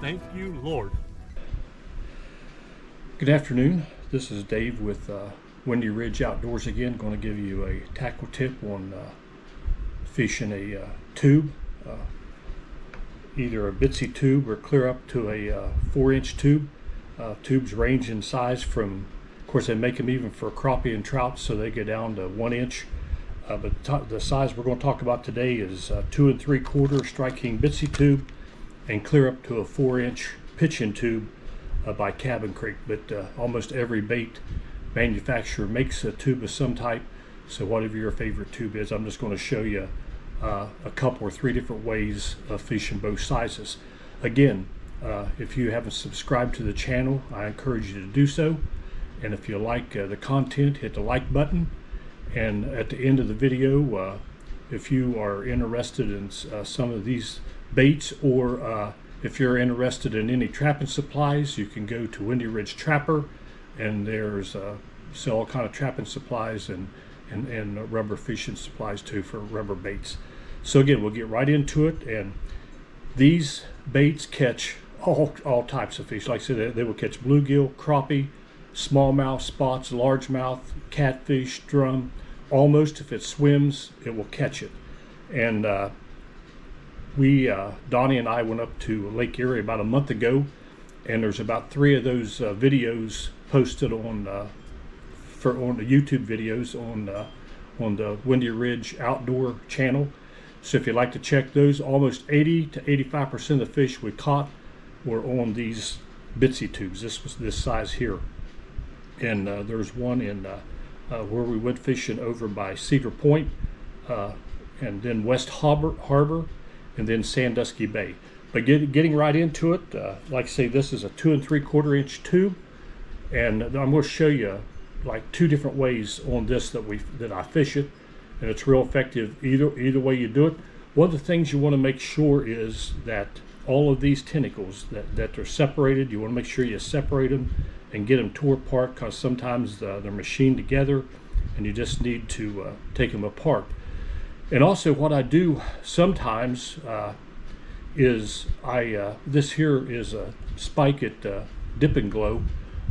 Thank you, Lord. Good afternoon. This is Dave with Windy Ridge Outdoors again. Going to give you a tackle tip on fishing a tube, either a bitsy tube or clear up to a 4-inch tube. Tubes range in size from, of course, they make them even for crappie and trout, so they go down to 1 inch. But the size we're going to talk about today is 2 3/4 Strike King bitsy tube, and clear up to a 4-inch pitching tube by Cabin Creek. But almost every bait manufacturer makes a tube of some type, so whatever your favorite tube is, I'm just going to show you a couple or three different ways of fishing both sizes. Again, if you haven't subscribed to the channel, I encourage you to do so, and if you like the content, hit the like button. And at the end of the video, if you are interested in some of these baits, or if you're interested in any trapping supplies, you can go to Windy Ridge Trapper, and there's sell all kind of trapping supplies and rubber fishing supplies too for rubber baits. So again, we'll get right into it. And these baits catch all types of fish. Like I said, they will catch bluegill, crappie, smallmouth, spots, largemouth, catfish, drum. Almost, if it swims, it will catch it. And Donnie and I went up to Lake Erie about a month ago, and there's about 3 of those videos posted on the YouTube videos on the Windy Ridge Outdoor channel. So if you'd like to check those, almost 80 to 85% of the fish we caught were on these bitsy tubes. This was this size here. And there's one in where we went fishing over by Cedar Point, and then West Harbor, and then Sandusky Bay. But getting right into it, like I say, this is a 2 3/4 inch tube, and I'm going to show you like 2 different ways on this that I fish it, and it's real effective either way you do it. One of the things you want to make sure is that all of these tentacles that they're separated. You want to make sure you separate them and get them tore apart, because sometimes they're machined together and you just need to take them apart. And also what I do sometimes is this here is a spike at Dip and Glow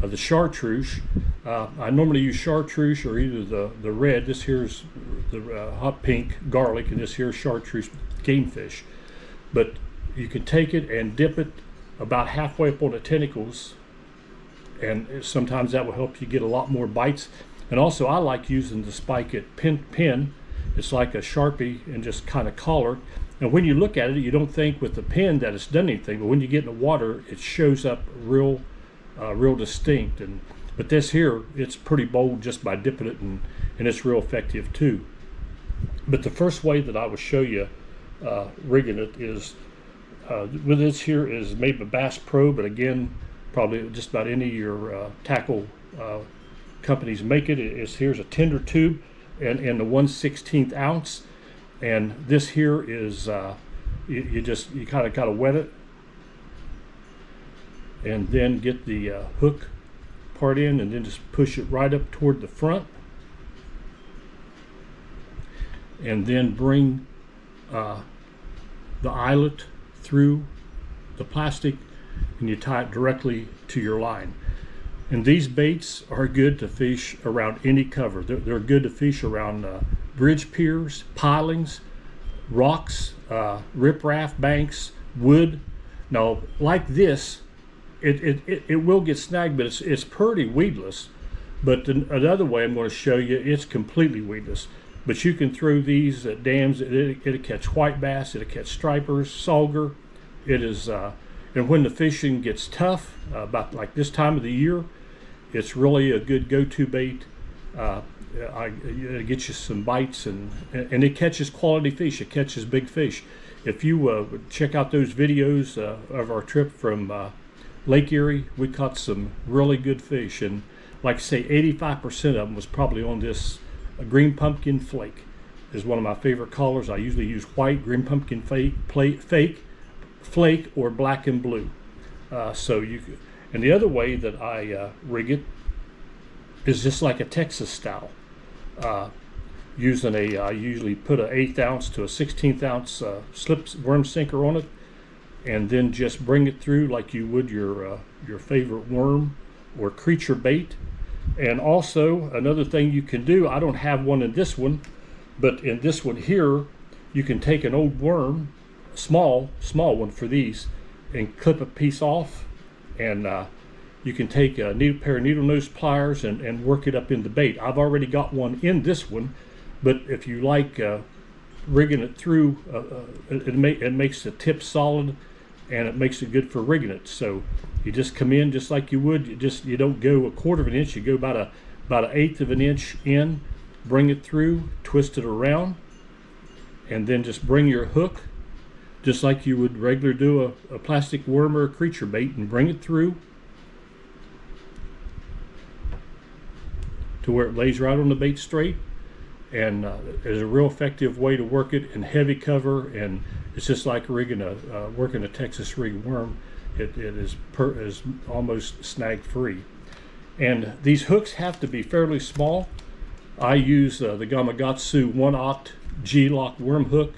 of the chartreuse. I normally use chartreuse or either the red. This here's the hot pink garlic, and this here's chartreuse game fish. But you can take it and dip it about halfway up on the tentacles, and sometimes that will help you get a lot more bites. And also I like using the spike at pin. It's like a Sharpie, and just kind of collar it. And when you look at it, you don't think with the pin that it's done anything, but when you get in the water, it shows up real distinct. But this here, it's pretty bold just by dipping it, and it's real effective too. But the first way that I will show you rigging it is with this here is made by Bass Pro, but again, probably just about any of your tackle companies make it. Here's a tender tube and the 1/16 ounce, and this here is you kind of got to wet it, and then get the hook part in, and then just push it right up toward the front, and then bring the eyelet through the plastic, and you tie it directly to your line. And these baits are good to fish around any cover. They're good to fish around bridge piers, pilings, rocks, riprap banks, wood. Now, like this, it will get snagged, but it's pretty weedless. But another way I'm going to show you, it's completely weedless. But you can throw these at dams. It'll catch white bass, it'll catch stripers, sauger. It is, and when the fishing gets tough, about like this time of the year, it's really a good go-to bait. It gets you some bites, and it catches quality fish. It catches big fish. If you check out those videos of our trip from Lake Erie, we caught some really good fish, and like I say, 85% of them was probably on this green pumpkin flake. Is one of my favorite colors. I usually use white, green pumpkin flake, or black and blue. And the other way that I rig it is just like a Texas style. I usually put an 1/8 ounce to a 1/16 ounce slip worm sinker on it, and then just bring it through like you would your favorite worm or creature bait. And also another thing you can do, I don't have one in this one, but in this one here, you can take an old worm, small one for these, and clip a piece off, and you can take a pair of needle nose pliers and work it up in the bait. I've already got one in this one, but if you like rigging it through, it makes the tip solid, and it makes it good for rigging it. So you just come in just like you would. You don't go 1/4 of an inch. You go about 1/8 of an inch in, bring it through, twist it around, and then just bring your hook, just like you would regularly do a plastic worm or a creature bait, and bring it through to where it lays right on the bait straight. And there's a real effective way to work it in heavy cover, and it's just like working a Texas rig worm. It is almost snag free. And these hooks have to be fairly small. I use the Gamakatsu 1/0 G-lock worm hook,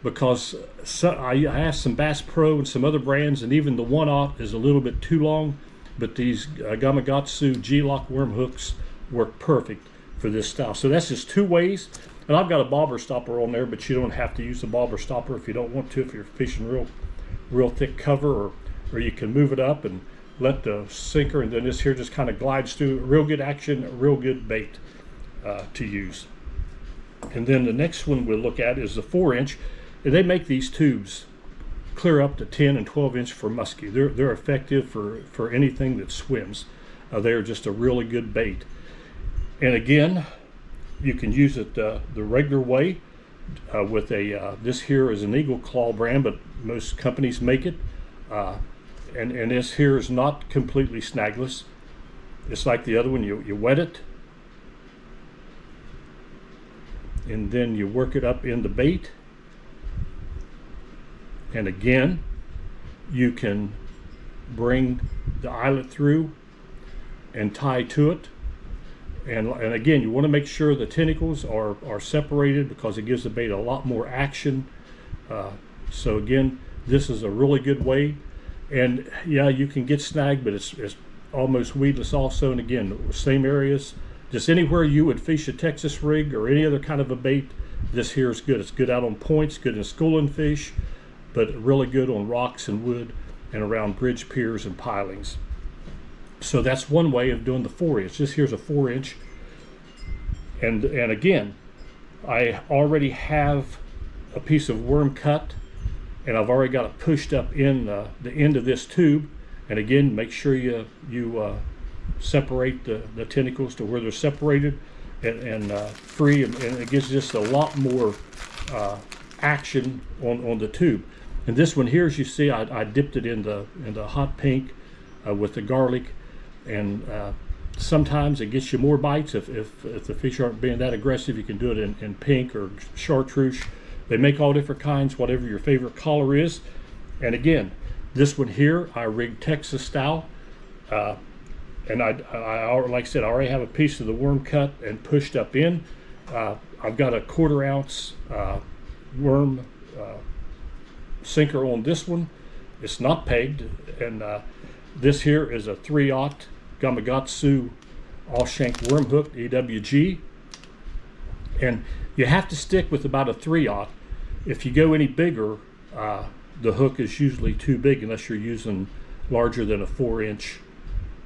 because I asked some Bass Pro and some other brands, and even the 1/0 is a little bit too long, but these Gamakatsu G-lock worm hooks work perfect for this style. So that's just 2 ways. And I've got a bobber stopper on there, but you don't have to use the bobber stopper if you don't want to, if you're fishing real thick cover, or you can move it up and let the sinker, and then this here just kind of glides through. Real good action, real good bait to use. And then the next one we'll look at is the 4-inch. And they make these tubes clear up to 10 and 12 inch for musky. They're effective for anything that swims. They're just a really good bait. And again, you can use it the regular way with this here is an Eagle Claw brand, but most companies make it. And this here is not completely snagless. It's like the other one. You wet it, and then you work it up in the bait. And again, you can bring the eyelet through and tie to it. And again, you want to make sure the tentacles are separated, because it gives the bait a lot more action. So again, this is a really good way. And yeah, you can get snagged, but it's almost weedless also. And again, same areas, just anywhere you would fish a Texas rig or any other kind of a bait, this here is good. It's good out on points, good in schooling fish, but really good on rocks and wood and around bridge piers and pilings. So that's one way of doing the 4-inch. This here's a 4-inch. And again, I already have a piece of worm cut, and I've already got it pushed up in the end of this tube. And again, make sure you separate the tentacles to where they're separated and free, and it gives just a lot more action on the tube. And this one here, as you see, I dipped it in the hot pink with the garlic, and sometimes it gets you more bites. If the fish aren't being that aggressive, you can do it in pink or chartreuse. They make all different kinds, whatever your favorite color is. And again, this one here, I rigged Texas style. And I like I said, I already have a piece of the worm cut and pushed up in. I've got a 1/4 ounce worm sinker on this one. It's not pegged. And this here is a 3/0 Gamakatsu all shank worm hook, EWG. And you have to stick with about a 3/0. If you go any bigger, the hook is usually too big unless you're using larger than a 4-inch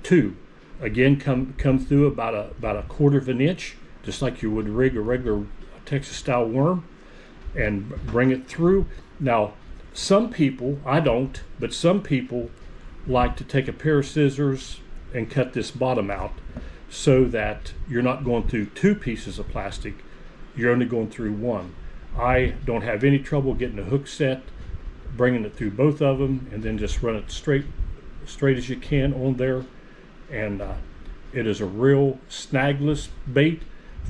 tube. Again, come through about a 1/4 of an inch, just like you would rig a regular Texas style worm, and bring it through. Now, some people, I don't, but some people like to take a pair of scissors and cut this bottom out so that you're not going through 2 pieces of plastic, you're only going through 1. I don't have any trouble getting a hook set, bringing it through both of them, and then just run it straight as you can on there. And it is a real snagless bait.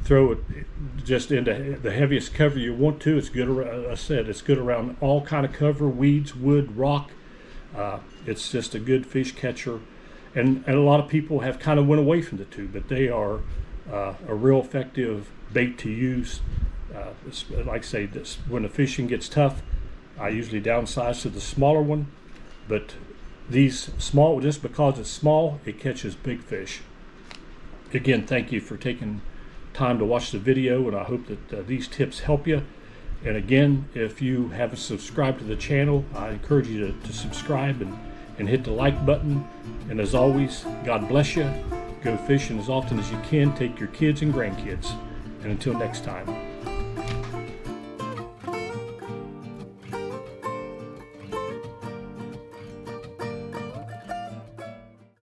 Throw it just into the heaviest cover you want to. It's good around, I said, it's good around all kind of cover, weeds, wood, rock. It's just a good fish catcher. And a lot of people have kind of went away from the tube, but they are a real effective bait to use. Like I say, when the fishing gets tough, I usually downsize to the smaller one, But these small, just because it's small, it catches big fish. Again, thank you for taking time to watch the video, and I hope that these tips help you. And again, if you haven't subscribed to the channel, I encourage you to subscribe and hit the like button. And as always, God bless you. Go fishing as often as you can. Take your kids and grandkids. And until next time.